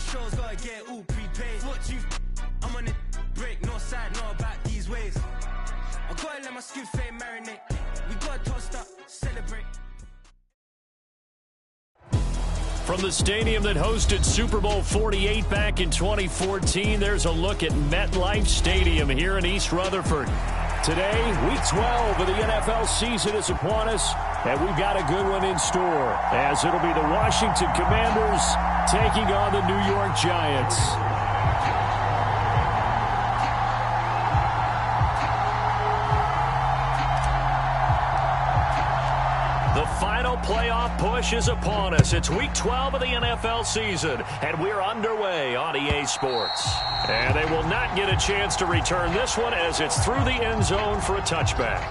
shows, gotta get all prepaid. What you I'm on the break, no side, no about these ways. I gotta let my skin fame marinate. We gotta toast up, celebrate. From the stadium that hosted Super Bowl 48 back in 2014, there's a look at MetLife Stadium here in East Rutherford. Today, Week 12 of the NFL season is upon us, and we've got a good one in store, as it'll be the Washington Commanders taking on the New York Giants. The final playoff push is upon us. It's Week 12 of the NFL season, and we're underway on EA Sports. And they will not get a chance to return this one as it's through the end zone for a touchback.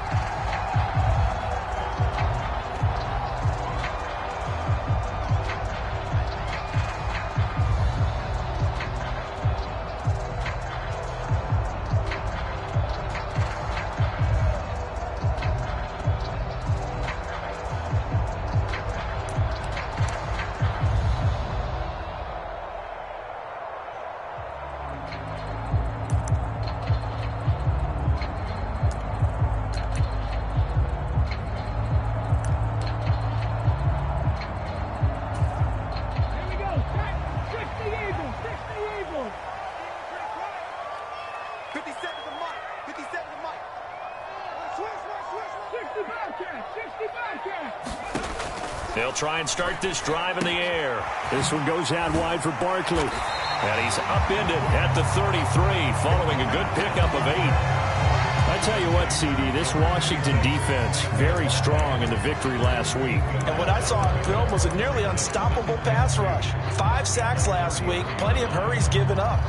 They'll try and start this drive in the air. This one goes out wide for Barkley. And he's upended at the 33 following a good pickup of 8. I tell you what, CD, this Washington defense, very strong in the victory last week. And what I saw on film was a nearly unstoppable pass rush. 5 sacks last week, plenty of hurries given up.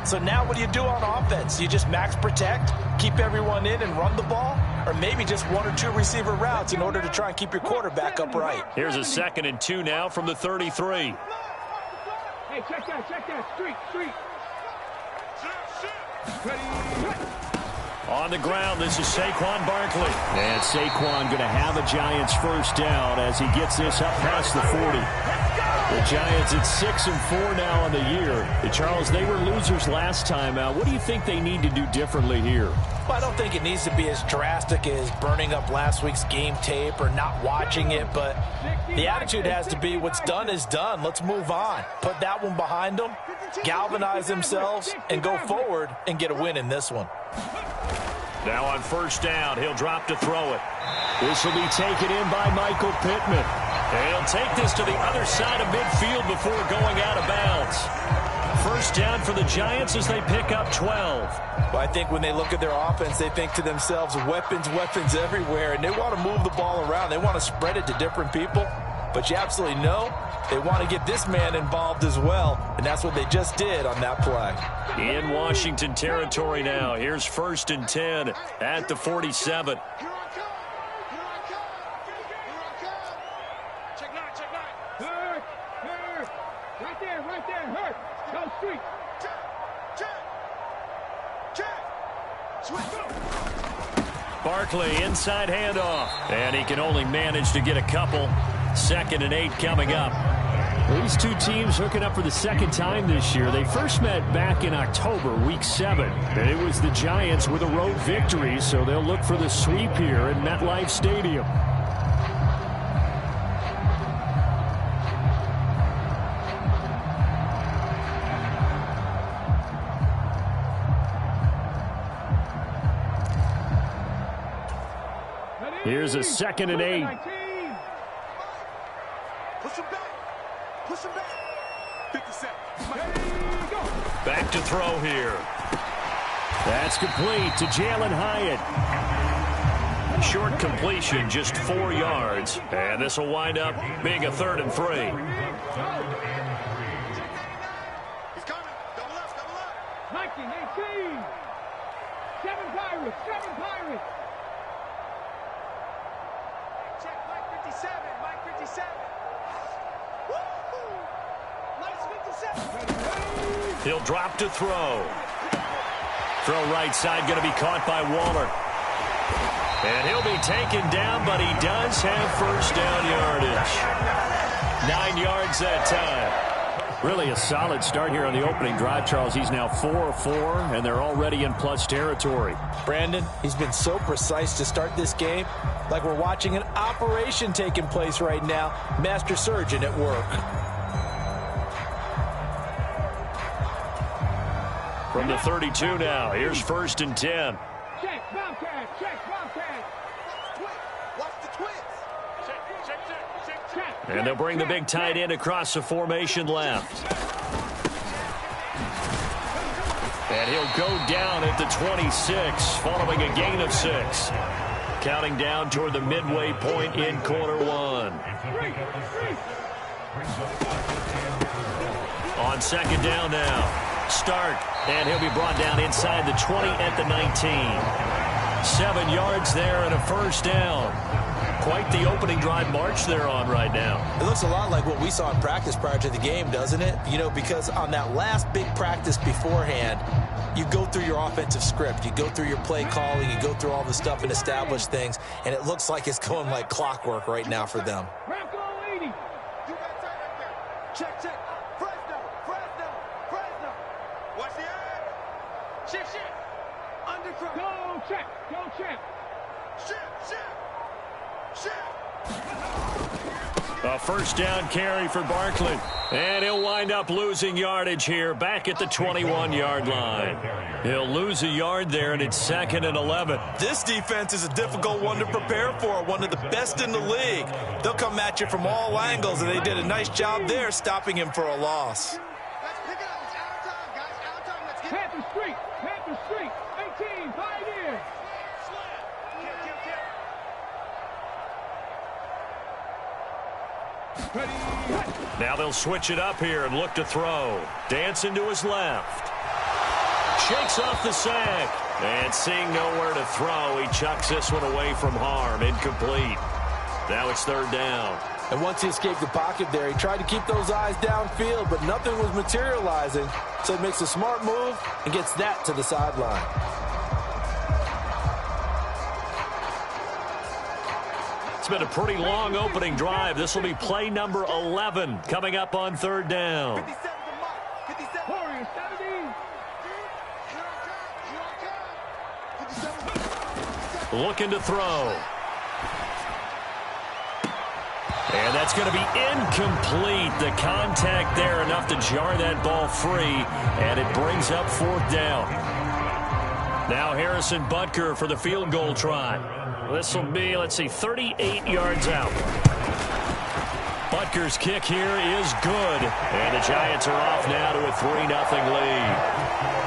So now what do you do on offense? You just max protect, keep everyone in and run the ball? Or maybe just 1 or 2 receiver routes in order to try and keep your quarterback upright. Here's a 2nd and 2 now from the 33. Hey, check that, street. On the ground, this is Saquon Barkley. And Saquon going to have a Giants first down as he gets this up past the 40. The Giants at 6-4 now on the year. Charles, they were losers last time out. What do you think they need to do differently here? Well, I don't think it needs to be as drastic as burning up last week's game tape or not watching it, but the attitude has to be what's done is done. Let's move on. Put that one behind them, galvanize themselves, and go forward and get a win in this one. Now on first down, he'll drop to throw it. This will be taken in by Michael Pittman. And he'll take this to the other side of midfield before going out of bounds. First down for the Giants as they pick up 12. Well, I think when they look at their offense, they think to themselves, weapons everywhere, and they want to move the ball around. They want to spread it to different people. But you absolutely know they want to get this man involved as well, and that's what they just did on that play. In Washington territory now. Here's 1st and 10 at the 47. Right there, hurt. Go street. Barkley, inside handoff. And he can only manage to get a couple. 2nd and 8 coming up. These two teams hooking up for the 2nd time this year. They first met back in October, Week 7. It was the Giants with a road victory, so they'll look for the sweep here at MetLife Stadium. Here's a 2nd and 8. Push him back. 50 seconds. Back to throw here. That's complete to Jalen Hyatt. Short completion, just 4 yards. And this will wind up being a 3rd and 3. He's coming. Double left. 19-18. 7 Pirates. Check Mike 57. Woo-hoo! Mike's 57. He'll drop to throw. Throw right side, going to be caught by Waller. And he'll be taken down, but he does have first down yardage. 9 yards that time. Really a solid start here on the opening drive, Charles. He's now 4 of 4, and they're already in plus territory. Brandon, he's been so precise to start this game, like we're watching an operation taking place right now. Master surgeon at work. From the 32 now, here's 1st and 10. Check, Bobcat, check, Bobcat. Watch the twins. Check. And they'll bring the big tight end across the formation left. And he'll go down at the 26, following a gain of 6. Counting down toward the midway point in quarter 1. On 2nd down now. Start, and he'll be brought down inside the 20 at the 19. 7 yards there and a 1st down. Quite the opening drive march they're on right now. It looks a lot like what we saw in practice prior to the game, doesn't it? You know, because on that last big practice beforehand, you go through your offensive script. You go through your play calling. You go through all the stuff and establish things, and it looks like it's going like clockwork right now for them. Bronco 80. Do that tight right there. Check, check. Fresno. Watch the eye. Shift. Undercross. Go check. Shift. A 1st down carry for Barkley. And he'll wind up losing yardage here back at the 21-yard line. He'll lose a yard there, and it's 2nd and 11. This defense is a difficult one to prepare for, one of the best in the league. They'll come at you from all angles, and they did a nice job there stopping him for a loss. Let's pick it up. It's out of time, guys. Out of time. Let's get it. Panther Street. 18, 5 years. Ready. Now they'll switch it up here and look to throw. Dancing to his left. Shakes off the sack. And seeing nowhere to throw, he chucks this one away from harm. Incomplete. Now it's 3rd down. And once he escaped the pocket there, he tried to keep those eyes downfield, but nothing was materializing. So he makes a smart move and gets that to the sideline. It's been a pretty long opening drive. This will be play number 11 coming up on 3rd down. 57 to Mike. 57. Warrior 70. Looking to throw. And that's going to be incomplete. The contact there enough to jar that ball free, and it brings up 4th down. Now Harrison Butker for the field goal try. This will be, 38 yards out. Butker's kick here is good, and the Giants are off now to a 3-0 lead.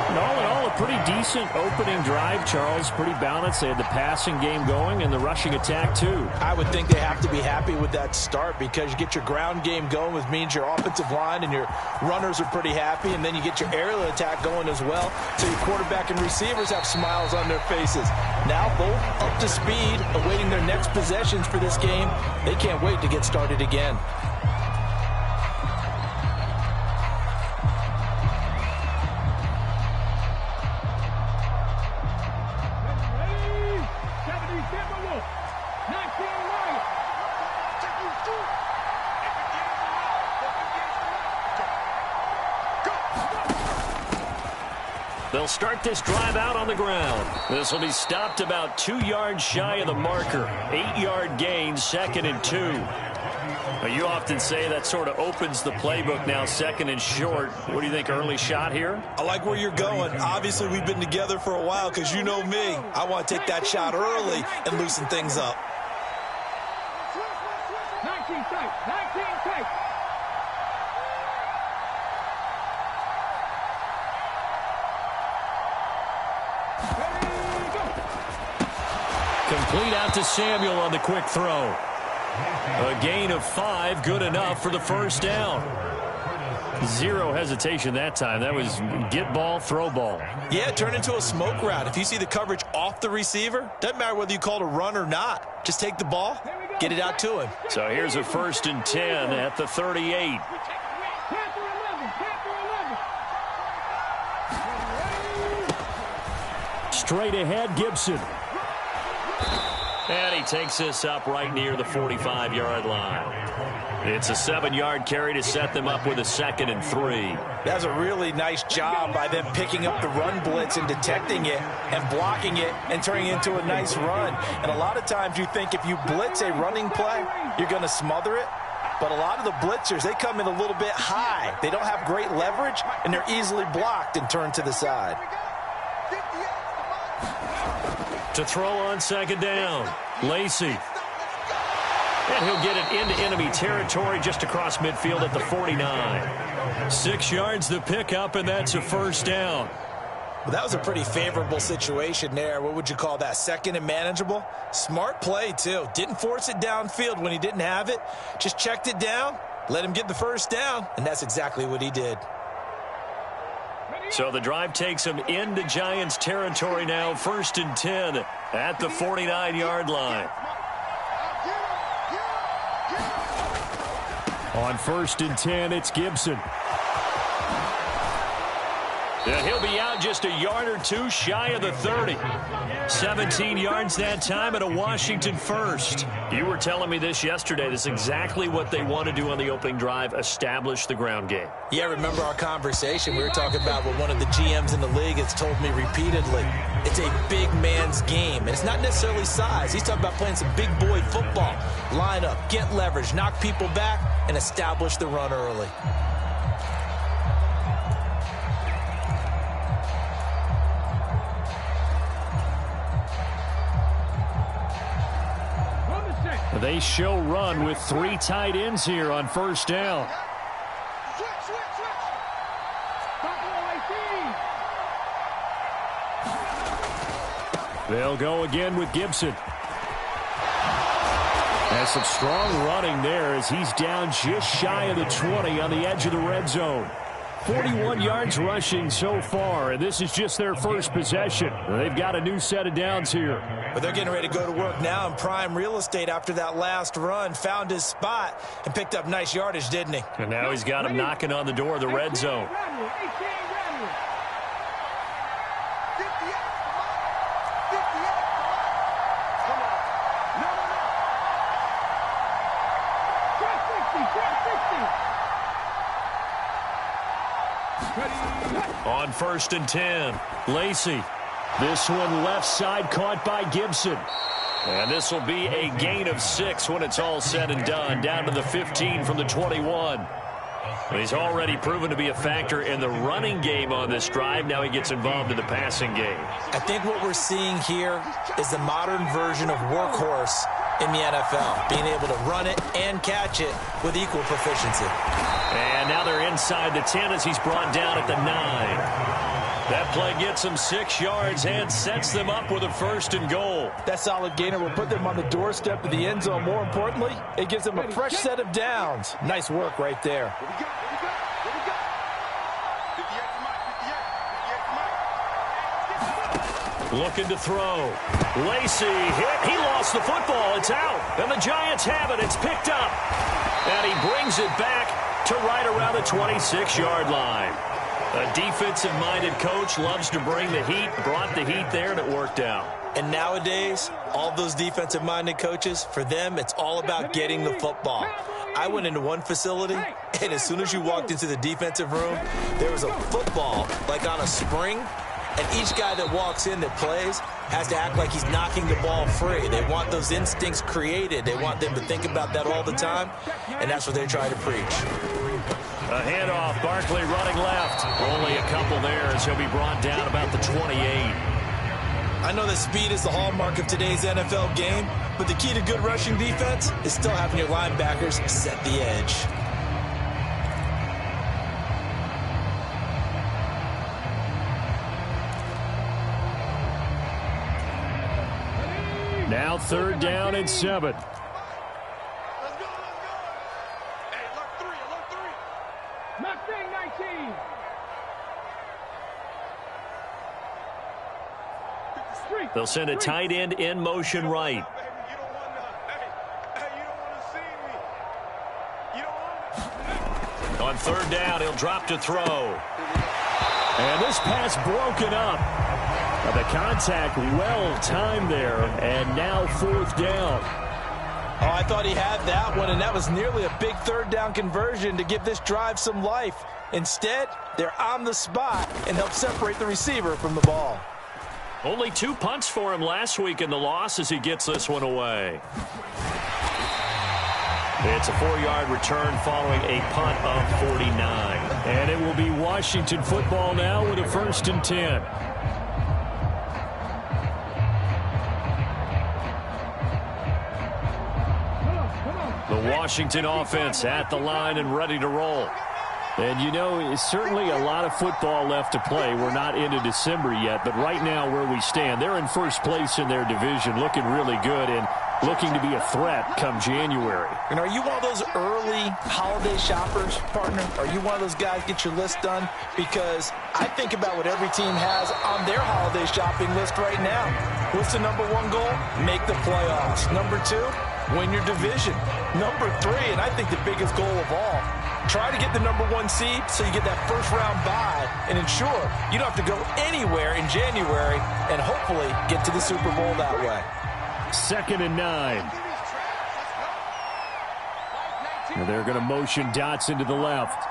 And all in all, a pretty decent opening drive, Charles. Pretty balanced. They had the passing game going and the rushing attack, too. I would think they have to be happy with that start because you get your ground game going, which means your offensive line and your runners are pretty happy, and then you get your aerial attack going as well, so your quarterback and receivers have smiles on their faces. Now both up to speed, awaiting their next possessions for this game. They can't wait to get started again. They'll start this drive out on the ground. This will be stopped about 2 yards shy of the marker. 8-yard gain, 2nd and 2. Now, you often say that sort of opens the playbook now, 2nd and short. What do you think, early shot here? I like where you're going. Obviously, we've been together for a while because you know me. I want to take that shot early and loosen things up. 19 tight. Complete out to Samuel on the quick throw. A gain of 5, good enough for the 1st down. Zero hesitation that time. That was get ball, throw ball. Yeah, it turned into a smoke route. If you see the coverage off the receiver, doesn't matter whether you call it a run or not. Just take the ball, get it out to him. So here's a 1st and 10 at the 38. Straight ahead, Gibson. And he takes this up right near the 45-yard line. It's a 7-yard carry to set them up with a 2nd and 3. That's a really nice job by them picking up the run blitz and detecting it and blocking it and turning it into a nice run. And a lot of times you think if you blitz a running play, you're going to smother it. But a lot of the blitzers, they come in a little bit high. They don't have great leverage, and they're easily blocked and turned to the side. To throw on 2nd down, Lacey. And he'll get it into enemy territory just across midfield at the 49. 6 yards the pickup, and that's a 1st down. Well, that was a pretty favorable situation there. What would you call that? 2nd and manageable? Smart play, too. Didn't force it downfield when he didn't have it. Just checked it down, let him get the 1st down, and that's exactly what he did. So the drive takes him into Giants territory now, 1st and 10 at the 49-yard line. On 1st and 10, it's Gibson. Yeah, he'll be out just a yard or two shy of the 30. 17 yards that time and a Washington 1st. You were telling me this yesterday. This is exactly what they want to do on the opening drive, establish the ground game. Yeah, remember our conversation. We were talking about what one of the GMs in the league has told me repeatedly. It's a big man's game. And it's not necessarily size. He's talking about playing some big boy football. Line up, get leverage, knock people back, and establish the run early. They show run with 3 tight ends here on 1st down. They'll go again with Gibson. Has some strong running there as he's down just shy of the 20 on the edge of the red zone. 41 yards rushing so far, and this is just their first possession. They've got a new set of downs here. But they're getting ready to go to work now in prime real estate after that last run. Found his spot and picked up nice yardage, didn't he? And now he's got him knocking on the door of the red zone. On 1st and 10, Lacey. This one left side caught by Gibson. And this will be a gain of 6 when it's all said and done. Down to the 15 from the 21. He's already proven to be a factor in the running game on this drive. Now he gets involved in the passing game. I think what we're seeing here is the modern version of workhorse in the NFL. Being able to run it and catch it with equal proficiency. And now they're inside the 10 as he's brought down at the 9. That play gets them 6 yards and sets them up with a 1st and goal. That solid gainer will put them on the doorstep of the end zone. More importantly, it gives them a fresh set of downs. Nice work right there. Looking to throw. Lacey hit. He lost the football. It's out. And the Giants have it. It's picked up. And he brings it back to right around the 26-yard line. A defensive-minded coach loves to bring the heat, brought the heat there, and it worked out. And nowadays, all those defensive-minded coaches, for them, it's all about getting the football. I went into one facility, and as soon as you walked into the defensive room, there was a football, like on a spring, and each guy that walks in that plays has to act like he's knocking the ball free. They want those instincts created. They want them to think about that all the time, and that's what they try to preach. A handoff, Barkley running left. Only a couple there as he'll be brought down about the 28. I know that speed is the hallmark of today's NFL game, but the key to good rushing defense is still having your linebackers set the edge. Now 3rd down and 7. They'll send a tight end in motion right. On 3rd down, he'll drop to throw. And this pass broken up. The contact well timed there, and now 4th down. Oh, I thought he had that one, and that was nearly a big third down conversion to give this drive some life. Instead, they're on the spot and help separate the receiver from the ball. Only 2 punts for him last week in the loss as he gets this one away. It's a 4-yard return following a punt of 49. And it will be Washington football now with a 1st and 10. The Washington offense at the line and ready to roll. And, you know, it's certainly a lot of football left to play. We're not into December yet, but right now where we stand, they're in first place in their division, looking really good and looking to be a threat come January. And are you one of those early holiday shoppers, partner? Are you one of those guys get your list done? Because I think about what every team has on their holiday shopping list right now. What's the number 1 goal? Make the playoffs. Number 2, win your division. Number 3, and I think the biggest goal of all, try to get the number 1 seed so you get that first-round bye and ensure you don't have to go anywhere in January and hopefully get to the Super Bowl that way. 2nd and 9. And they're going to motion Dotson to the left.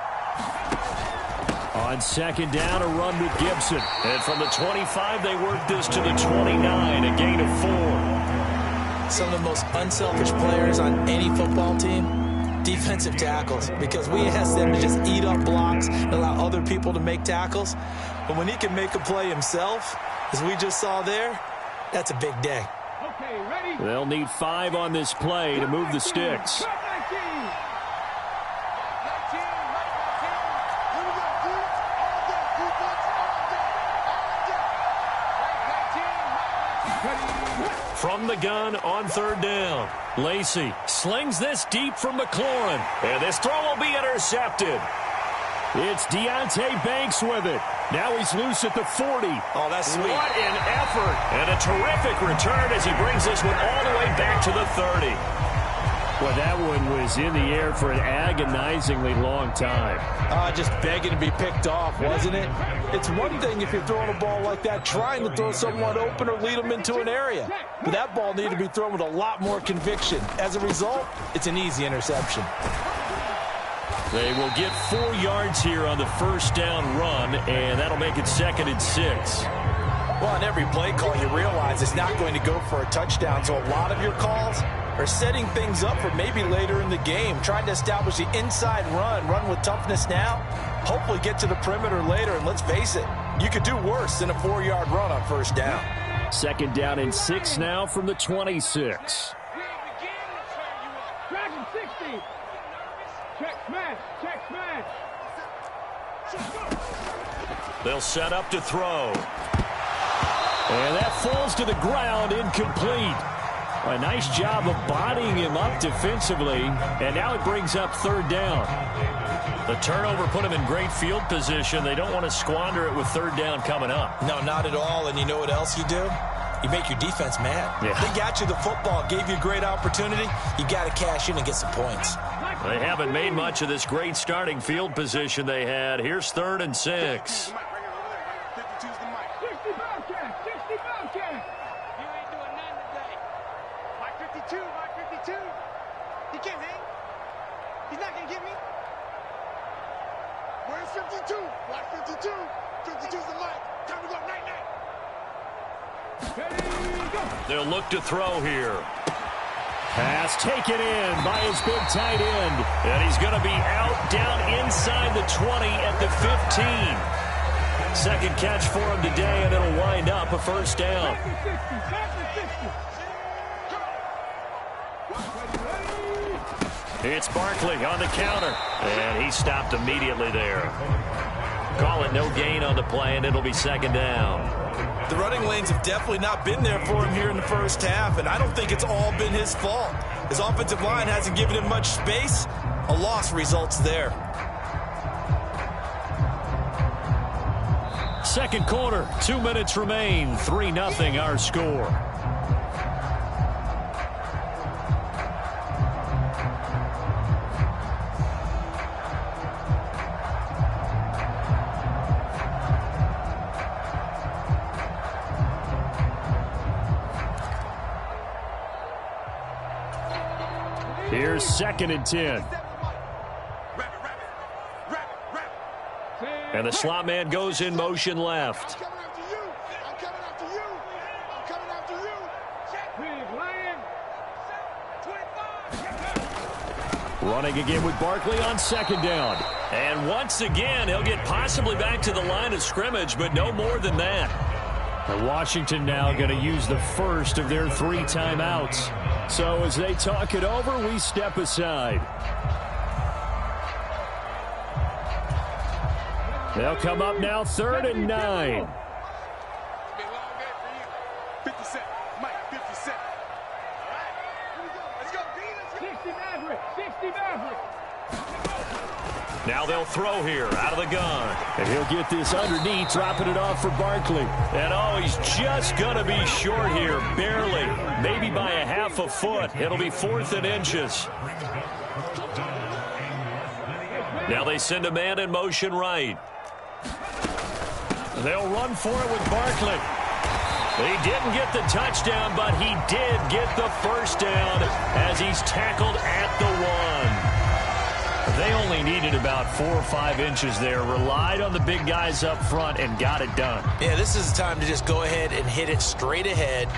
On 2nd down, a run with Gibson. And from the 25, they work this to the 29, a gain of 4. Some of the most unselfish players on any football team, defensive tackles, because we ask them to just eat up blocks and allow other people to make tackles. But when he can make a play himself, as we just saw there, that's a big day. Okay, ready? They'll need 5 on this play to move the sticks. From the gun on 3rd down. Lacey slings this deep from McLaurin. And this throw will be intercepted. It's Deontay Banks with it. Now he's loose at the 40. Oh, that's sweet. What an effort. And a terrific return as he brings this one all the way back to the 30. Well, that one was in the air for an agonizingly long time. Just begging to be picked off, wasn't it? It's one thing if you're throwing a ball like that, trying to throw someone open or lead them into an area. But that ball needed to be thrown with a lot more conviction. As a result, it's an easy interception. They will get 4 yards here on the 1st down run, and that'll make it 2nd and 6. Well, on every play call, you realize it's not going to go for a touchdown, so a lot of your calls are setting things up for maybe later in the game, trying to establish the inside run with toughness now, hopefully get to the perimeter later, and let's face it, you could do worse than a 4-yard run on 1st down. 2nd down and 6 now from the 26. Dragon 60. Check smash. Check smash. They'll set up to throw. And that falls to the ground, incomplete. A nice job of bodying him up defensively, and now it brings up 3rd down. The turnover put him in great field position. They don't want to squander it with 3rd down coming up. No, not at all, and you know what else you do? You make your defense mad. Yeah. They got you the football, gave you a great opportunity. You got to cash in and get some points. They haven't made much of this great starting field position they had. Here's 3rd and 6. He can't hang. He's not going to get me. Where's 52? Watch 52. 52's the mic. Time to go night-night. They'll look to throw here. Pass taken in by his big tight end. And he's going to be out down inside the 20 at the 15. Second catch for him today, and it'll wind up a 1st down. It's Barkley on the counter, and he stopped immediately there. Call it no gain on the play, and it'll be 2nd down. The running lanes have definitely not been there for him here in the 1st half, and I don't think it's all been his fault. His offensive line hasn't given him much space. A loss results there. 2nd quarter, 2 minutes remain, 3-0 our score. 2nd and 10. And the slot man goes in motion left. I'm coming after you. I'm coming after you. I'm coming after you. Running again with Barkley on 2nd down. And once again, he'll get possibly back to the line of scrimmage, but no more than that. And Washington now going to use the first of their 3 timeouts. So as they talk it over, we step aside. They'll come up now 3rd and 9. 50 cents. Mike, 50 cents. All right. Here we go. Let's go. 60 Maverick. 60 Maverick. Now they'll throw here out of the gun. And he'll get this underneath, dropping it off for Barkley. And he's just going to be short here, barely. Maybe by a half a foot. It'll be 4th and inches. Now they send a man in motion right. They'll run for it with Barkley. He didn't get the touchdown, but he did get the first down as he's tackled at the 1. They only needed about 4 or 5 inches there, relied on the big guys up front, and got it done. Yeah, this is the time to just go ahead and hit it straight ahead.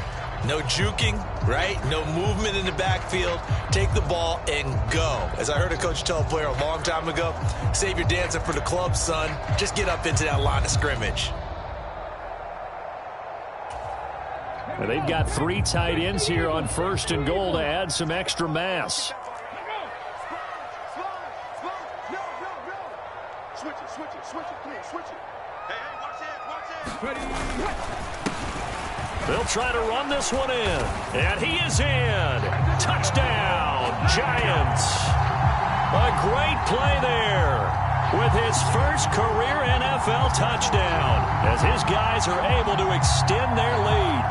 No juking, right? No movement in the backfield. Take the ball and go. As I heard a coach tell a player a long time ago, save your dancing for the club, son. Just get up into that line of scrimmage. And they've got 3 tight ends here on 1st and goal to add some extra mass. Switch it, please, switch it. Hey, watch it. They'll try to run this one in. And he is in. Touchdown, Giants. A great play there with his first career NFL touchdown as his guys are able to extend their lead.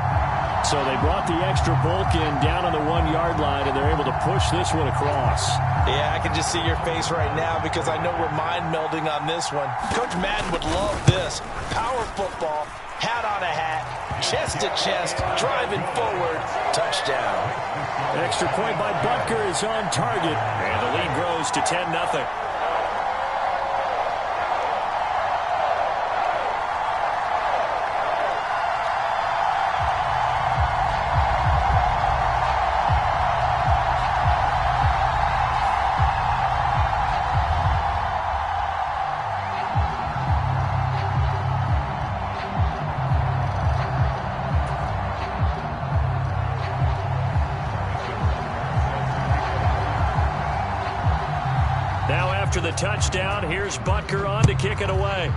So they brought the extra bulk in down on the 1-yard line, and they're able to push this one across. Yeah, I can just see your face right now because I know we're mind melding on this one. Coach Madden would love this. Power football, hat on a hat, chest to chest, driving forward, touchdown. Extra point by Butker is on target, and the lead grows to 10-0. After the touchdown, here's Butker on to kick it away.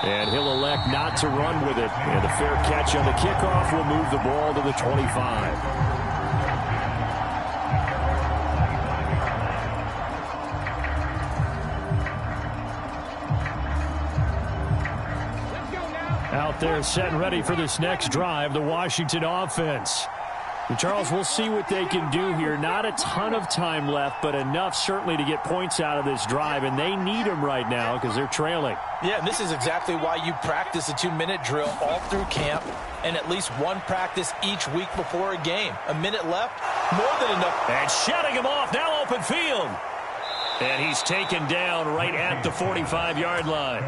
And he'll elect not to run with it. And the fair catch on the kickoff will move the ball to the 25. Out there set and ready for this next drive, the Washington offense. And Charles, we'll see what they can do here. Not a ton of time left, but enough certainly to get points out of this drive, and they need them right now because they're trailing. Yeah, this is exactly why you practice a 2-minute drill all through camp and at least one practice each week before a game. A minute left, more than enough. And shutting him off, now open field. And he's taken down right at the 45-yard line.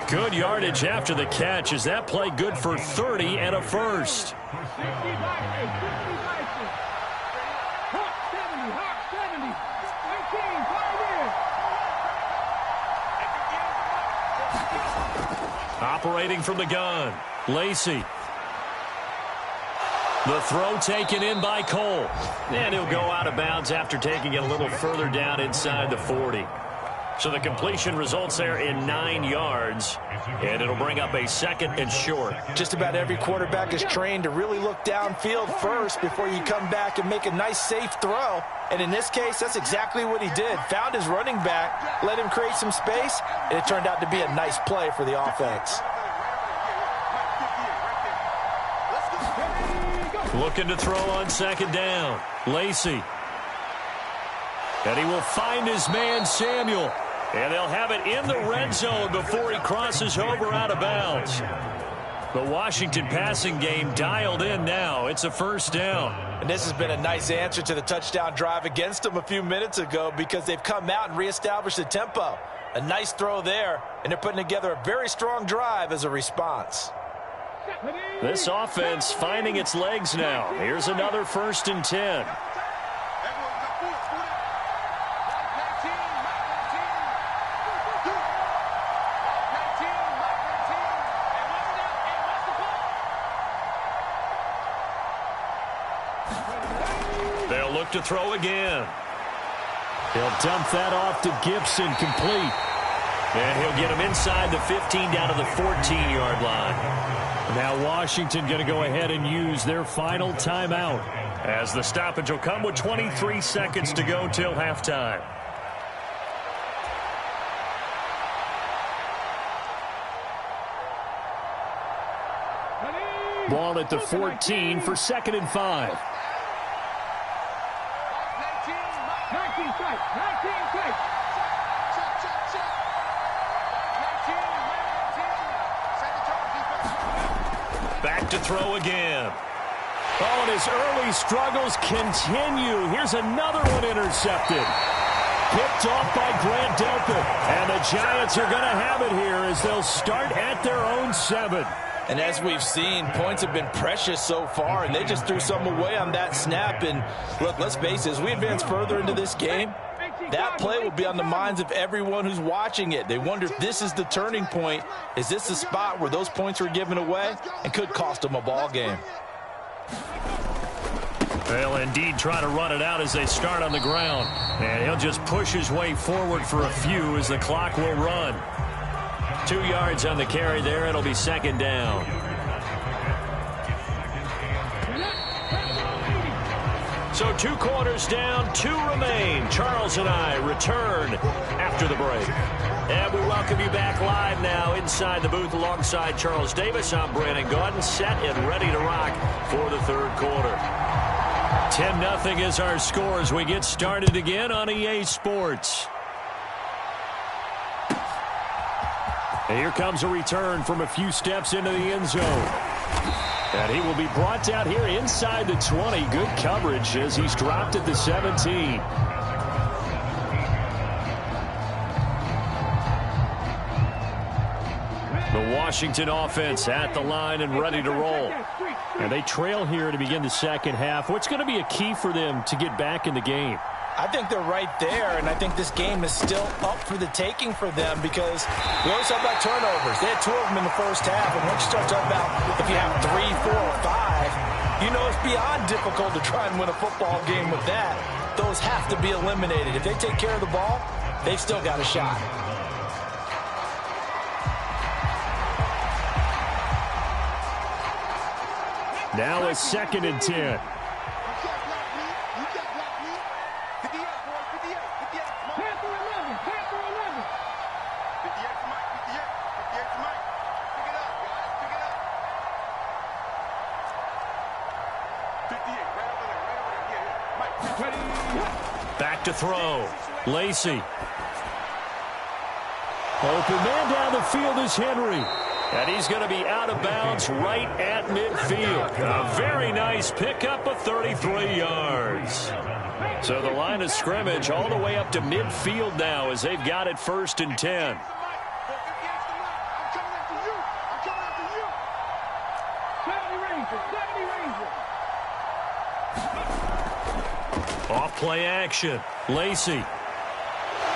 Good yardage after the catch. Is that play good for 30 and a first? Operating from the gun, Lacey. The throw taken in by Cole. And he'll go out of bounds after taking it a little further down inside the 40. So the completion results there in 9 yards, and it'll bring up a 2nd and short. Just about every quarterback is trained to really look downfield first before you come back and make a nice, safe throw. And in this case, that's exactly what he did. Found his running back, let him create some space, and it turned out to be a nice play for the offense. Looking to throw on 2nd down. Lacey. And he will find his man, Samuel. And they'll have it in the red zone before he crosses over out of bounds. The Washington passing game dialed in now. It's a first down. And this has been a nice answer to the touchdown drive against them a few minutes ago because they've come out and reestablished the tempo. A nice throw there, and they're putting together a very strong drive as a response. This offense finding its legs now. Here's another 1st and 10. They'll look to throw again. He'll dump that off to Gibson, complete. And he'll get him inside the 15 down to the 14-yard line. Now Washington going to go ahead and use their final timeout, as the stoppage will come with 23 seconds to go till halftime. Ball at the 14 for 2nd and 5. 19 fight. 19 fight. Back to throw again. Oh, and his early struggles continue. Here's another one intercepted. Picked off by Grant Delpit. And the Giants are going to have it here as they'll start at their own 7. And as we've seen, points have been precious so far, and they just threw some away on that snap. And look, let's face it, as we advance further into this game, that play will be on the minds of everyone who's watching it. They wonder if this is the turning point. Is this the spot where those points were given away and could cost them a ball game? They'll indeed try to run it out as they start on the ground. And he'll just push his way forward for a few as the clock will run. 2 yards on the carry there. It'll be 2nd down. So 2 quarters down, 2 remain. Charles and I return after the break. And we welcome you back live now inside the booth alongside Charles Davis. I'm Brandon Gaudin, set and ready to rock for the 3rd quarter. 10-0 is our score as we get started again on EA Sports. And here comes a return from a few steps into the end zone. And he will be brought down here inside the 20. Good coverage as he's dropped at the 17. The Washington offense at the line and ready to roll. And they trail here to begin the 2nd half. What's going to be a key for them to get back in the game? I think they're right there, and I think this game is still up for the taking for them because we always talk about turnovers. They had 2 of them in the first half, and once you start talking about if you have 3, 4, or 5, you know it's beyond difficult to try and win a football game with that. Those have to be eliminated. If they take care of the ball, they've still got a shot. Now it's 2nd and 10. Back to throw. Lacey. Open man down the field is Henry. And he's going to be out of bounds right at midfield. A very nice pickup of 33 yards. So the line of scrimmage all the way up to midfield now as they've got it 1st and 10. Off play action. Lacey.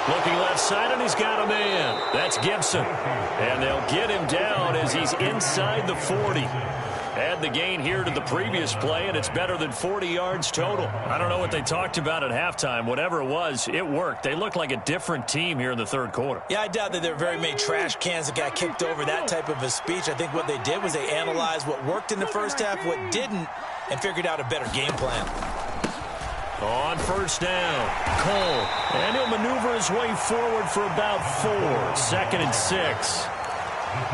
Looking left side, and he's got a man. That's Gibson. And they'll get him down as he's inside the 40. Add the gain here to the previous play, and it's better than 40 yards total. I don't know what they talked about at halftime. Whatever it was, it worked. They looked like a different team here in the 3rd quarter. Yeah, I doubt that there were very many trash cans that got kicked over, that type of a speech. I think what they did was they analyzed what worked in the first half, what didn't, and figured out a better game plan. On 1st down, Cole. And he'll maneuver his way forward for about 4. 2nd and 6.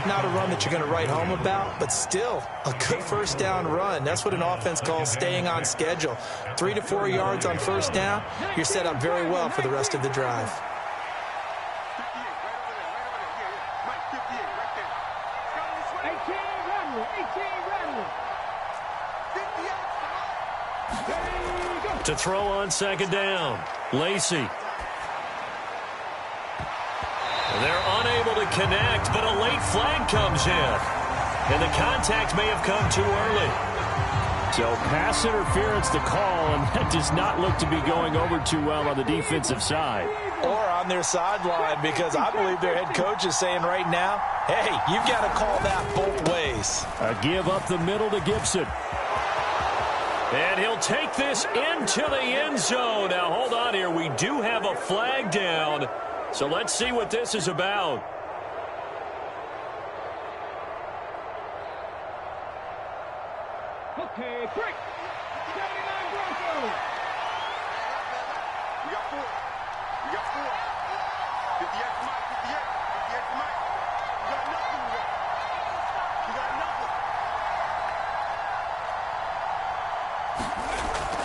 Not a run that you're going to write home about, but still a good 1st down run. That's what an offense calls staying on schedule. 3 to 4 yards on 1st down, you're set up very well for the rest of the drive. To throw on second down, Lacey. They're unable to connect, but a late flag comes in. And the contact may have come too early. So pass interference to call, and that does not look to be going over too well on the defensive side. Or on their sideline, because I believe their head coach is saying right now, hey, you've got to call that both ways. A give up the middle to Gibson. And he'll take this into the end zone. Now, hold on here. We do have a flag down. So let's see what this is about. Okay, break. 79 Broncos. We got 4. We got 4. 58 to Mike. 58 to Mike. We got nothing. We got nothing.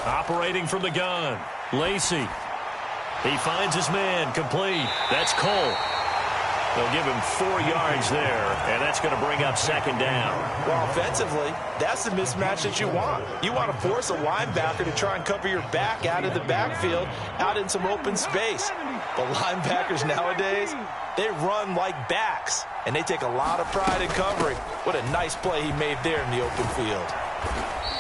Operating from the gun, Lacey. He finds his man, complete. That's Cole. They'll give him 4 yards there, and that's going to bring up second down. Well, offensively, that's the mismatch that you want. You want to force a linebacker to try and cover your back out of the backfield, out in some open space. But linebackers nowadays, they run like backs, and they take a lot of pride in covering. What a nice play he made there in the open field.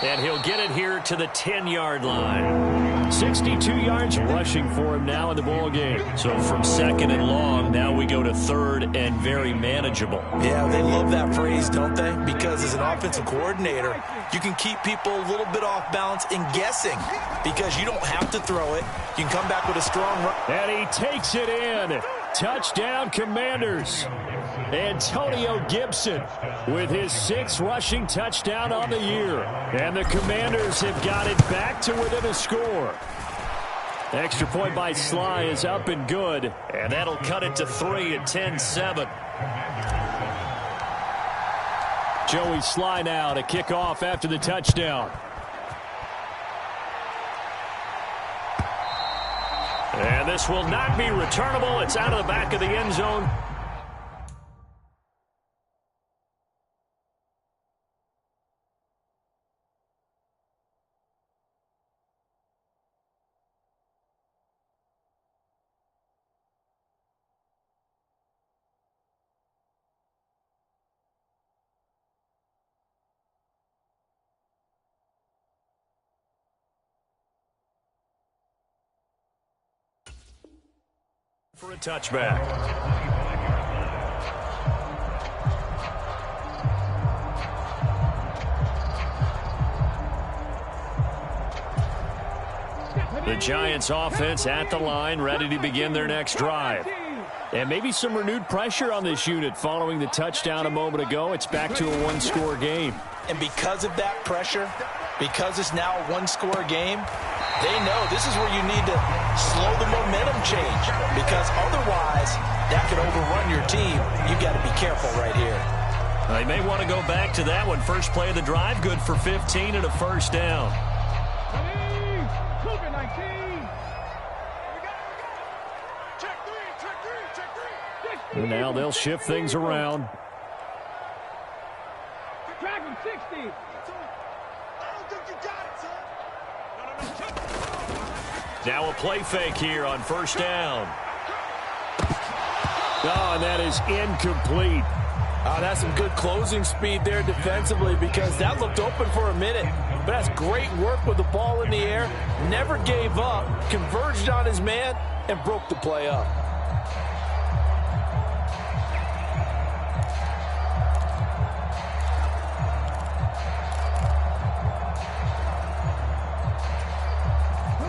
And he'll get it here to the 10-yard line. 62 yards rushing for him now in the ball game. So from second and long, now we go to third and very manageable. Yeah, they love that phrase, don't they? Because as an offensive coordinator, you can keep people a little bit off balance and guessing because you don't have to throw it. You can come back with a strong run. And he takes it in. Touchdown, Commanders. Antonio Gibson with his 6th rushing touchdown on the year. And the Commanders have got it back to within a score. Extra point by Sly is up and good. And that'll cut it to 3 at 10-7. Joey Sly now to kick off after the touchdown. And this will not be returnable. It's out of the back of the end zone. For a touchback. The Giants offense at the line, ready to begin their next drive. And maybe some renewed pressure on this unit following the touchdown a moment ago. It's back to a 1-score game. And because of that pressure, because it's now a 1-score game, they know this is where you need to slow the momentum change because otherwise that could overrun your team. You've got to be careful right here. They may want to go back to that one. First play of the drive, good for 15 and a first down. And now they'll shift things around. Dragon 60. Now a play fake here on first down. Oh, and that is incomplete. That's some good closing speed there defensively because that looked open for a minute. But that's great work with the ball in the air. Never gave up, converged on his man, and broke the play up.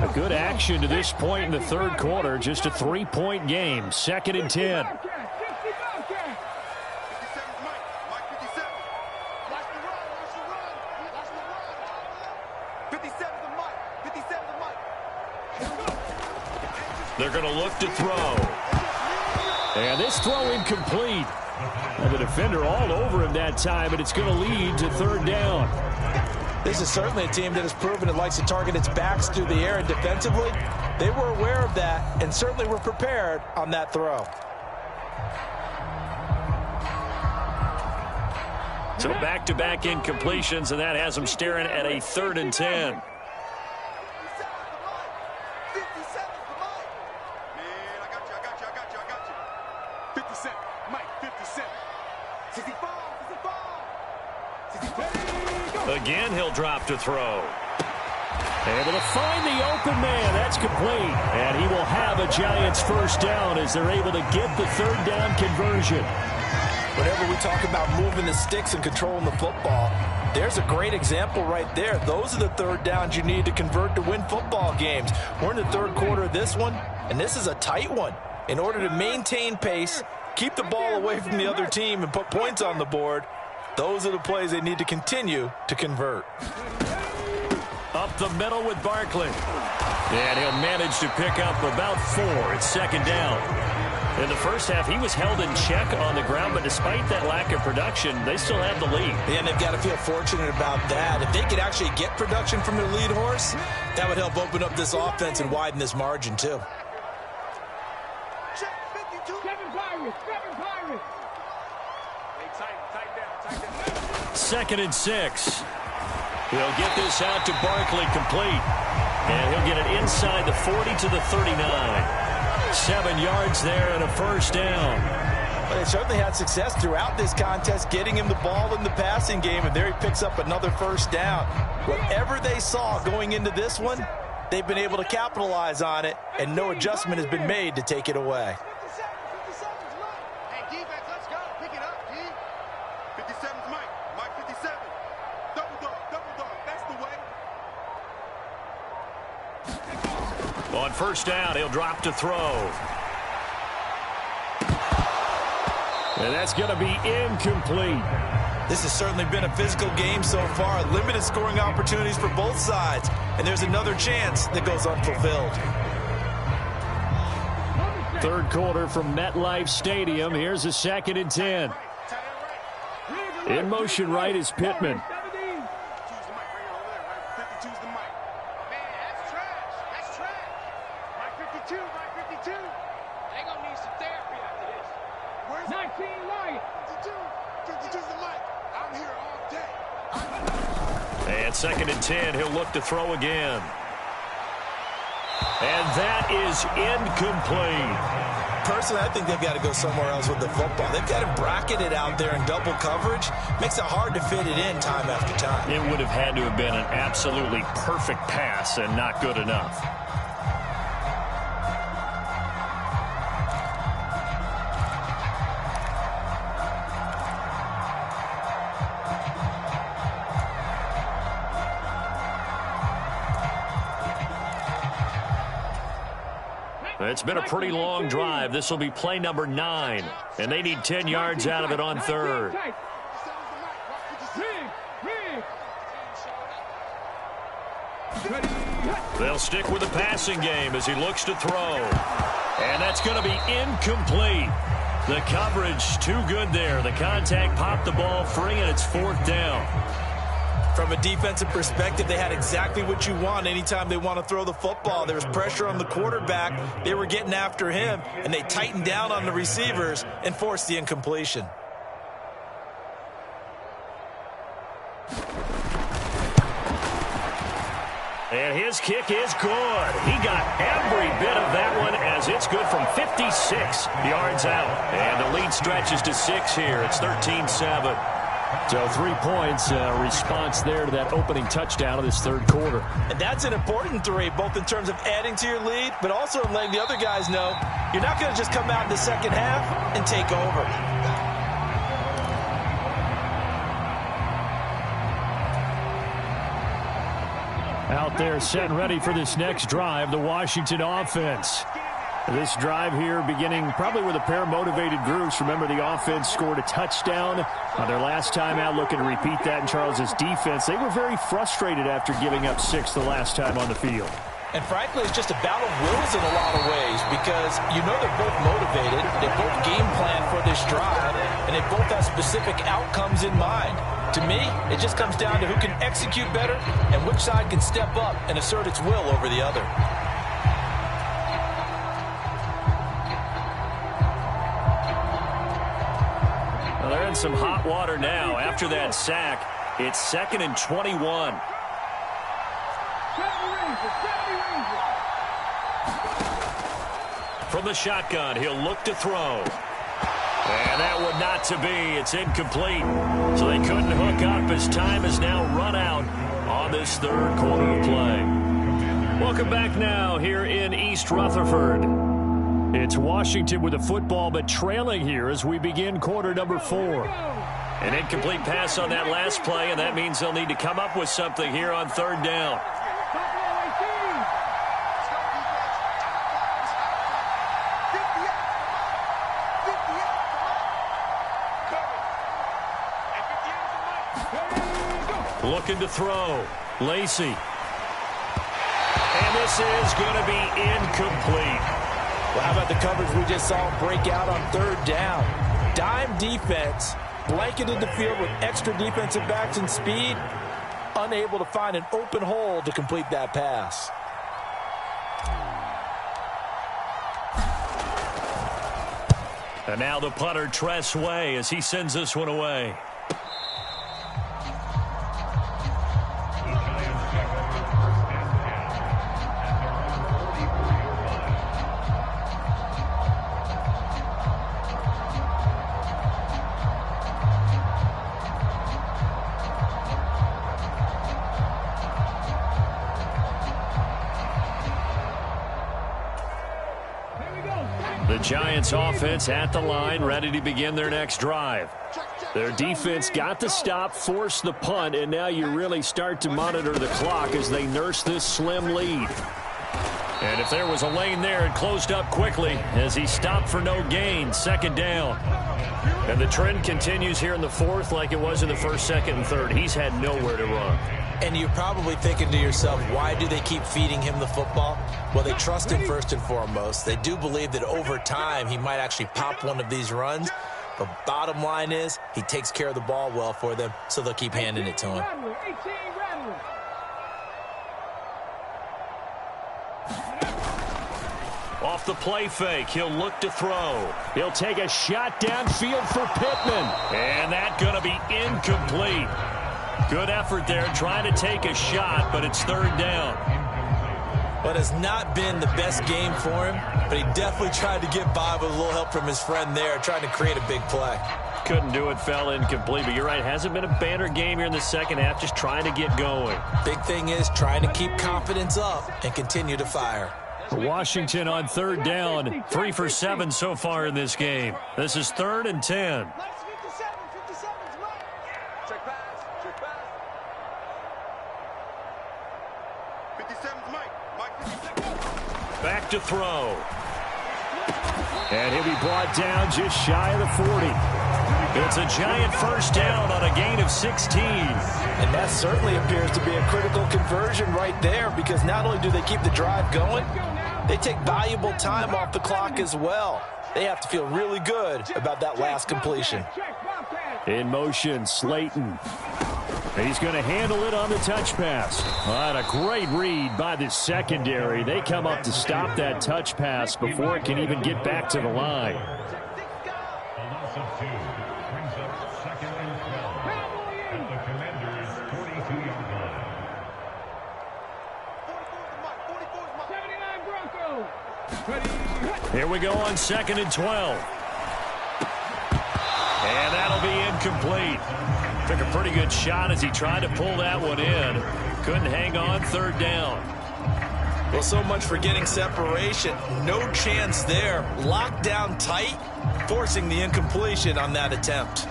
A good action to this point in the third quarter. Just a 3-point game. 2nd and 10. They're going to look to throw. And this throw incomplete. And the defender all over him that time, and it's going to lead to third down. This is certainly a team that has proven it likes to target its backs through the air, and defensively, they were aware of that and certainly were prepared on that throw. So back-to-back incompletions, and that has them staring at a 3rd and 10. Again, he'll drop to throw. Able to find the open man. That's complete. And he will have a Giants first down as they're able to get the 3rd down conversion. Whenever we talk about moving the sticks and controlling the football, there's a great example right there. Those are the 3rd downs you need to convert to win football games. We're in the 3rd quarter of this one, and this is a tight one. In order to maintain pace, keep the ball away from the other team, and put points on the board, those are the plays they need to continue to convert. Up the middle with Barkley. And he'll manage to pick up about 4. It's 2nd down. In the first half, he was held in check on the ground, but despite that lack of production, they still have the lead. And they've got to feel fortunate about that. If they could actually get production from their lead horse, that would help open up this offense and widen this margin, too. 2nd and 6. He'll get this out to Barkley complete. And he'll get it inside the 40 to the 39. 7 yards there and a first down. Well, they certainly had success throughout this contest getting him the ball in the passing game, and there he picks up another first down. Whatever they saw going into this one, they've been able to capitalize on it, and no adjustment has been made to take it away. Hey, defense, let's go. Pick it up, D. 57's Mike. Mike 57. Double dog, that's the way. On first down, he'll drop to throw. And that's going to be incomplete. This has certainly been a physical game so far. Limited scoring opportunities for both sides. And there's another chance that goes unfulfilled. 3rd quarter from MetLife Stadium. Here's a 2nd and 10. In motion right is Pittman. And 2nd and 10, he'll look to throw again. And that is incomplete. Personally, I think they've got to go somewhere else with the football. They've got to bracket it out there in double coverage. Makes it hard to fit it in time after time. It would have had to have been an absolutely perfect pass and not good enough. It's been a pretty long drive. This will be play number 9, and they need 10 yards out of it on 3rd. They'll stick with the passing game as he looks to throw. And that's going to be incomplete. The coverage too good there. The contact popped the ball free, and it's 4th down. From a defensive perspective, they had exactly what you want anytime they want to throw the football. There was pressure on the quarterback. They were getting after him, and they tightened down on the receivers and forced the incompletion. And his kick is good. He got every bit of that one as it's good from 56 yards out. And the lead stretches to 6 here. It's 13-7. So 3 points, response there to that opening touchdown of this 3rd quarter. And that's an important 3, both in terms of adding to your lead, but also in letting the other guys know you're not going to just come out in the second half and take over. Out there set and ready for this next drive, the Washington offense. This drive here beginning probably with a pair of motivated groups. Remember, the offense scored a touchdown on their last time out, looking to repeat that in Charles's defense. They were very frustrated after giving up 6 the last time on the field. And frankly, it's just a battle of wills in a lot of ways because you know they're both motivated, they both game plan for this drive, and they both have specific outcomes in mind. To me, it just comes down to who can execute better and which side can step up and assert its will over the other. in some hot water now. After that sack, it's 2nd and 21. From the shotgun, he'll look to throw. And that would not to be. It's incomplete. So they couldn't hook up as time has now run out on this third quarter of play. Welcome back now here in East Rutherford. It's Washington with the football, but trailing here as we begin quarter number 4. An incomplete pass on that last play, and that means they'll need to come up with something here on third down. Looking to throw. Lacey. And this is going to be incomplete. Well, how about the coverage we just saw break out on third down? Dime defense, blanketed the field with extra defensive backs and speed, unable to find an open hole to complete that pass. And now the punter, Tress Way, as he sends this one away. The Giants offense at the line, ready to begin their next drive. Their defense got the stop, forced the punt, and now you really start to monitor the clock as they nurse this slim lead. And if there was a lane there, it closed up quickly as he stopped for no gain, 2nd down. And the trend continues here in the 4th like it was in the 1st, 2nd, and 3rd. He's had nowhere to run. And you're probably thinking to yourself, why do they keep feeding him the football? Well, they trust him first and foremost. They do believe that over time he might actually pop one of these runs. But bottom line is he takes care of the ball well for them, so they'll keep handing it to him. Off the play fake, he'll look to throw. He'll take a shot downfield for Pittman. And that's going to be incomplete. Good effort there, trying to take a shot, but it's 3rd down. But it's not been the best game for him, but he definitely tried to get by with a little help from his friend there, trying to create a big play. Couldn't do it, fell incomplete, but you're right, hasn't been a banner game here in the 2nd half, just trying to get going. Big thing is trying to keep confidence up and continue to fire. Washington on 3rd down, 3 for 7 so far in this game. This is 3rd and 10. Back to throw. And he'll be brought down just shy of the 40. It's a Giant 1st down on a gain of 16. And that certainly appears to be a critical conversion right there, because not only do they keep the drive going, they take valuable time off the clock as well. They have to feel really good about that last completion. In motion, Slayton. He's going to handle it on the touch pass. What a great read by the secondary. They come up to stop that touch pass before it can even get back to the line. Here we go on 2nd and 12. And that'll be incomplete. Took a pretty good shot as he tried to pull that one in. Couldn't hang on, 3rd down. Well, so much for getting separation. No chance there. Locked down tight, forcing the incompletion on that attempt.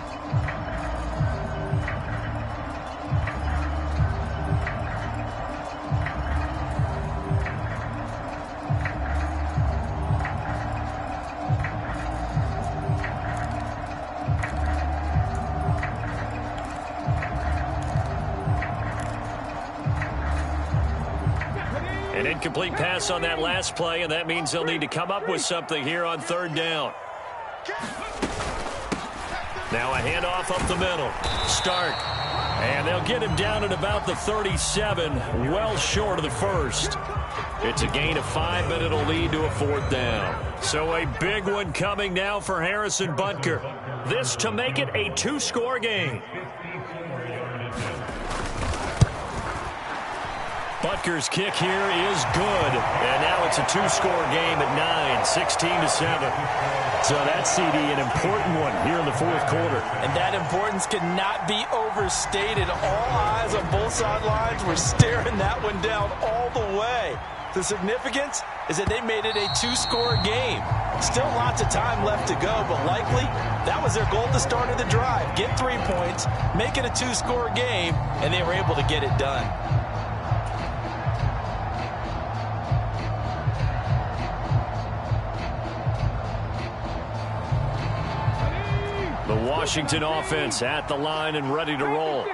An incomplete pass on that last play, and that means they'll need to come up with something here on 3rd down. Now a handoff up the middle. Stark. And they'll get him down at about the 37, well short of the 1st. It's a gain of 5, but it'll lead to a 4th down. So a big one coming now for Harrison Butker. This to make it a 2-score game. Butker's kick here is good. And now it's a 2-score game at 9, 16-7. So that CD, an important one here in the 4th quarter. And that importance cannot be overstated. All eyes on both sidelines were staring that one down all the way. The significance is that they made it a 2-score game. Still lots of time left to go, but likely that was their goal at the start of the drive. Get 3 points, make it a 2-score game, and they were able to get it done. The Washington offense at the line and ready to roll.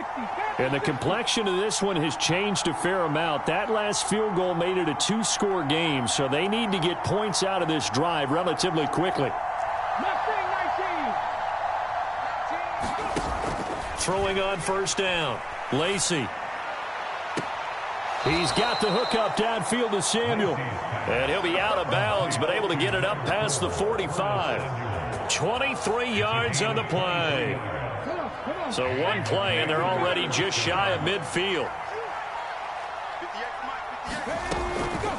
And the complexion of this one has changed a fair amount. That last field goal made it a 2-score game, so they need to get points out of this drive relatively quickly. Throwing on 1st down. Lacey. He's got the hook up downfield to Samuel. And he'll be out of bounds, but able to get it up past the 45. 23 yards on the play. So one play, and they're already just shy of midfield.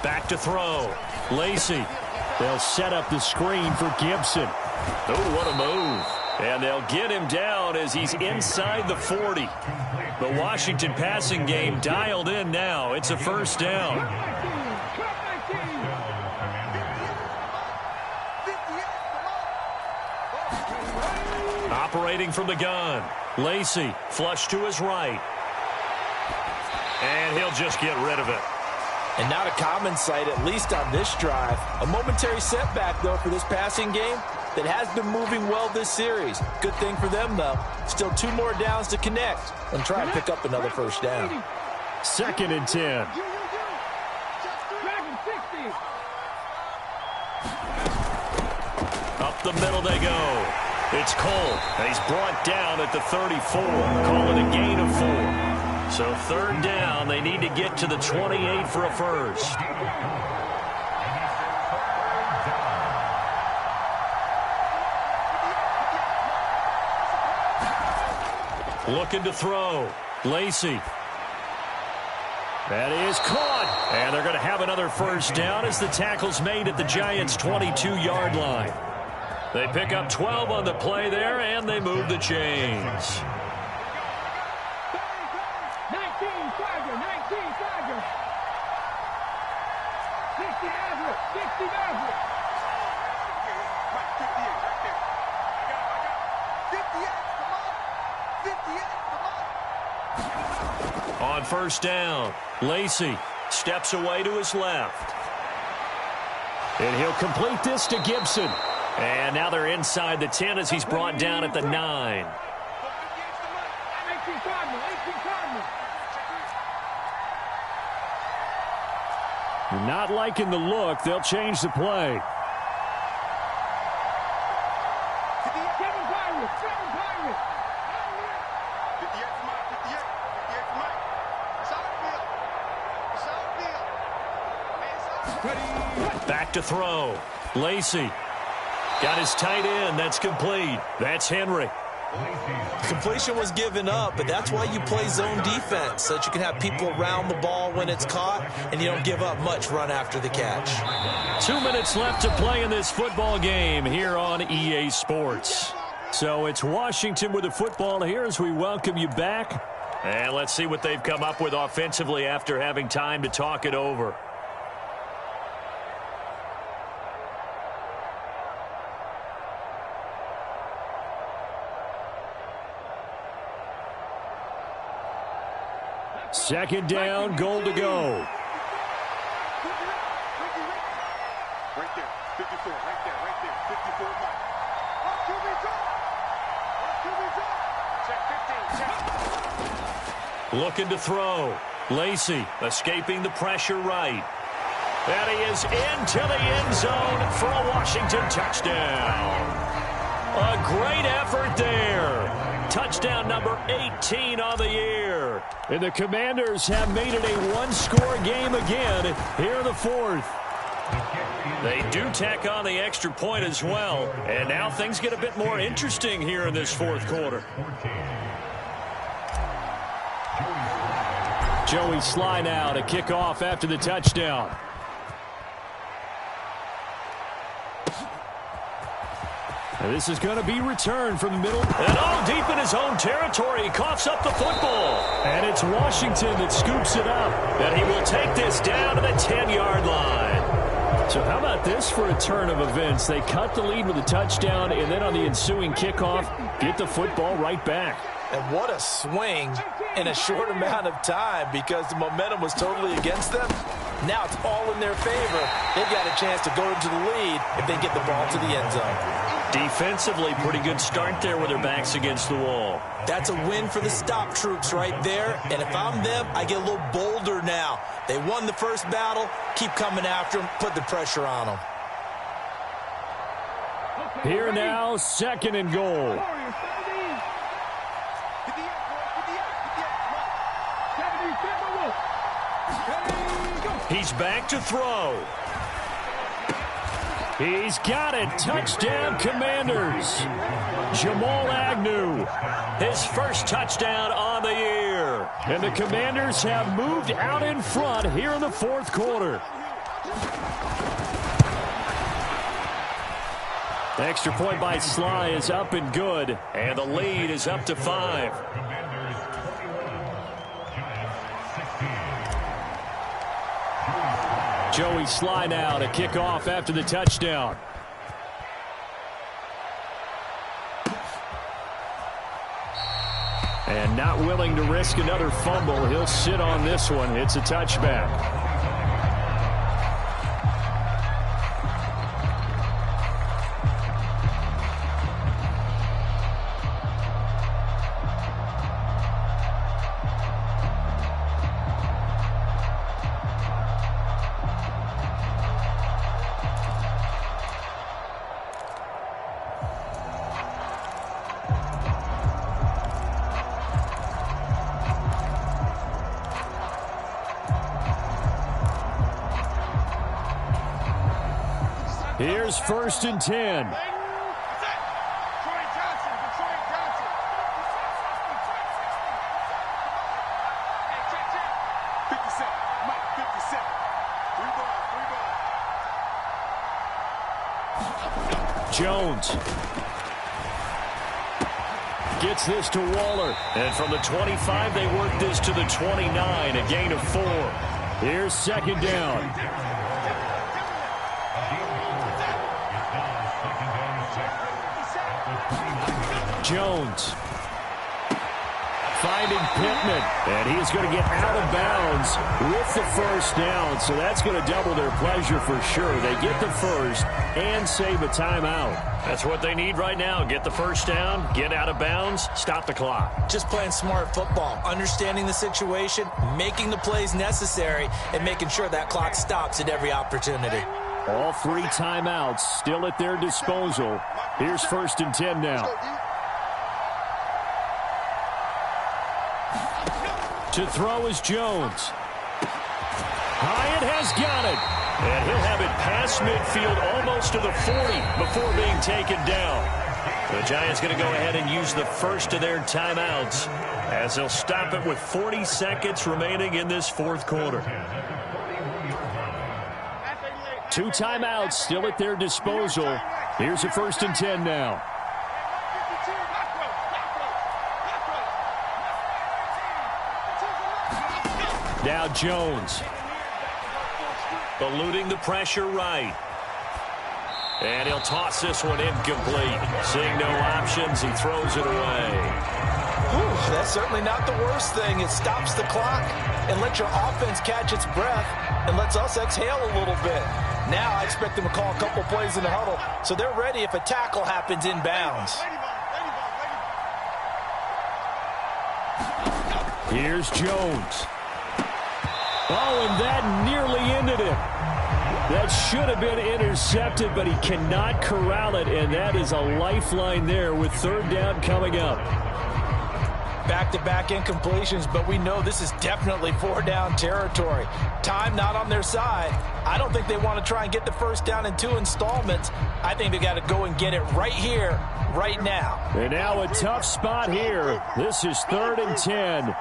Back to throw. Lacey. They'll set up the screen for Gibson. Oh, what a move. And they'll get him down as he's inside the 40. The Washington passing game dialed in now. It's a 1st down. Operating from the gun. Lacey, flush to his right. And he'll just get rid of it. And not a common sight, at least on this drive. A momentary setback, though, for this passing game that has been moving well this series. Good thing for them, though. Still 2 more downs to connect and try and pick up another 1st down. 2nd and 10. Up the middle they go. It's Cole, and he's brought down at the 34. Call it a gain of 4. So 3rd down, they need to get to the 28 for a 1st. Looking to throw. Lacey. That is caught. And they're going to have another 1st down as the tackle's made at the Giants' 22-yard line. They pick up 12 on the play there, and they move the chains. 19, Tiger, 19, Tiger. 60 Maverick, 60 Maverick. 58, come on. 58, come on. On 1st down, Lacey steps away to his left. And he'll complete this to Gibson. And now they're inside the 10 as he's brought down at the 9. 18 Cardinal, 18 Cardinal. Not liking the look. They'll change the play. 7 Pirates, 7 Pirates. 58, come on, 58, 58, come on. It's out field. It's out field. Back to throw. Lacey. Got his tight end. That's complete. That's Henry. Completion was given up, but that's why you play zone defense, so that you can have people around the ball when it's caught, and you don't give up much run after the catch. 2 minutes left to play in this football game here on EA Sports. So it's Washington with the football here as we welcome you back. And let's see what they've come up with offensively after having time to talk it over. Second down, goal to go. Right there, 54, right there, 54, Mike. Check 15, check. Looking to throw. Lacey escaping the pressure right. And he is into the end zone for a Washington touchdown. A great effort there. touchdown number 18 on the year. And the Commanders have made it a one-score game again here in the fourth. They do tack on the extra point as well. And now things get a bit more interesting here in this fourth quarter. Joey Sly now to kick off after the touchdown. And this is going to be returned from the middle. And all deep in his own territory. He coughs up the football. And it's Washington that scoops it up. And he will take this down to the 10-yard line. So how about this for a turn of events? They cut the lead with a touchdown, and then on the ensuing kickoff, get the football right back. And what a swing in a short amount of time, because the momentum was totally against them. Now it's all in their favor. They've got a chance to go into the lead if they get the ball to the end zone. Defensively, pretty good start there with their backs against the wall. That's a win for the stop troops right there. And if I'm them, I get a little bolder now. They won the first battle. Keep coming after them. Put the pressure on them. Here now, second and goal. He's back to throw. He's got it. Touchdown, Commanders. Jamal Agnew, his first touchdown on the year. And the Commanders have moved out in front here in the fourth quarter. The extra point by Sly is up and good. And the lead is up to 5. Joey Sly now to kick off after the touchdown. And not willing to risk another fumble. He'll sit on this one. It's a touchback. Here's first and 10. Jones gets this to Waller. And from the 25, they work this to the 29, a gain of 4. Here's second down. Jones finding Pittman, and he is going to get out of bounds with the first down, so that's going to double their pleasure for sure. They get the first and save a timeout. That's what they need right now. Get the first down, get out of bounds, stop the clock. Just playing smart football, understanding the situation, making the plays necessary, and making sure that clock stops at every opportunity. All 3 timeouts still at their disposal. Here's first and 10 now. To throw is Jones. Hyatt has got it. And he'll have it past midfield almost to the 40 before being taken down. The Giants going to go ahead and use the first of their timeouts as they'll stop it with 40 seconds remaining in this fourth quarter. 2 timeouts still at their disposal. Here's a first and 10 now. Now Jones. Eluding the pressure right. And he'll toss this one incomplete. Seeing no options, he throws it away. Whew, that's certainly not the worst thing. It stops the clock and lets your offense catch its breath and lets us exhale a little bit. Now I expect them to call a couple plays in the huddle so they're ready if a tackle happens inbounds. Here's Jones. Oh, and that nearly ended it. That should have been intercepted, but he cannot corral it, and that is a lifeline there with third down coming up. Back-to-back incompletions, but we know this is definitely 4-down territory. Time not on their side. I don't think they want to try and get the first down in 2 installments. I think they got to go and get it right here, right now. And now a tough spot here. This is 3rd and 10.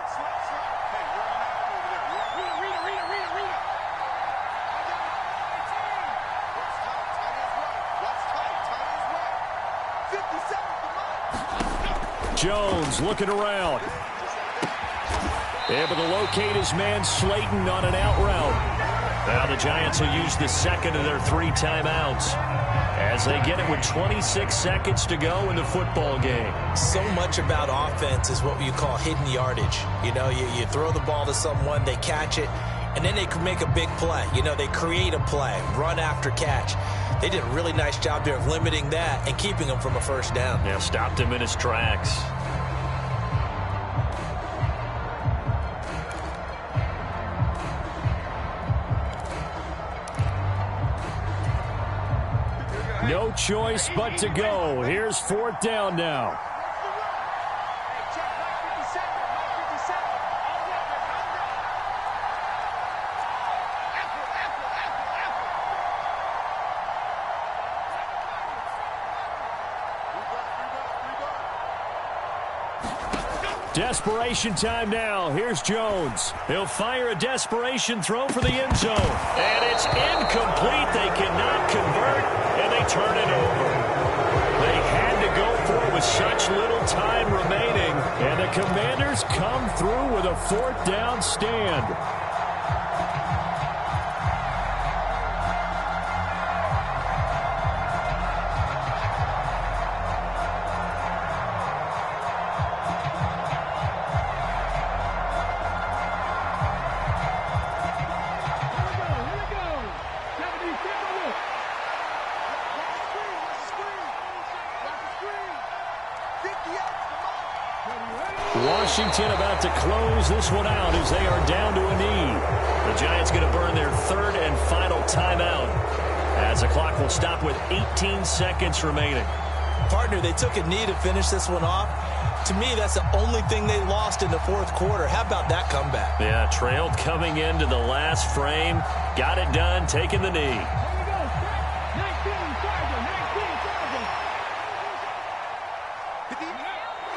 Jones looking around. Able to locate his man Slayton on an out route. Now the Giants will use the second of their 3 timeouts as they get it with 26 seconds to go in the football game. So much about offense is what you call hidden yardage. You know, you throw the ball to someone, they catch it, and then they can make a big play. You know, they create a play, run after catch. They did a really nice job there of limiting that and keeping him from a first down. Yeah, stopped him in his tracks. No choice but to go. Here's 4th down now. Desperation time now. Here's Jones. He'll fire a desperation throw for the end zone. And it's incomplete. They cannot convert, and they turn it over. They had to go for it with such little time remaining, and the Commanders come through with a 4th down stand. Washington about to close this one out as they are down to a knee. The Giants going to burn their 3rd and final timeout as the clock will stop with 18 seconds remaining. Partner, they took a knee to finish this one off. To me, that's the only thing they lost in the 4th quarter. How about that comeback? Yeah, trailed coming into the last frame. Got it done, taking the knee.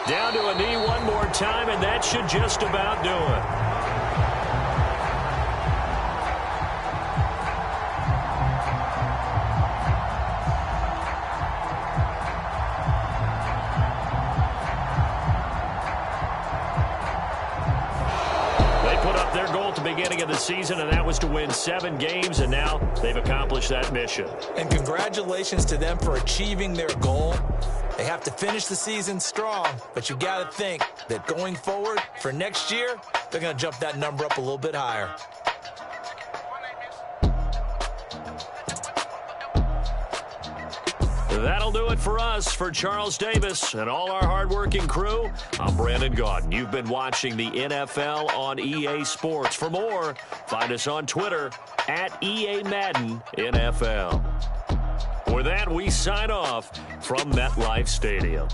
Down to a knee one more time, and that should just about do it. They put up their goal at the beginning of the season, and that was to win 7 games, and now they've accomplished that mission. And congratulations to them for achieving their goal. They have to finish the season strong, but you got to think that going forward for next year, they're going to jump that number up a little bit higher. That'll do it for us. For Charles Davis and all our hardworking crew, I'm Brandon Gaudin. You've been watching the NFL on EA Sports. For more, find us on Twitter at EA Madden NFL. With that, we sign off from MetLife Stadium.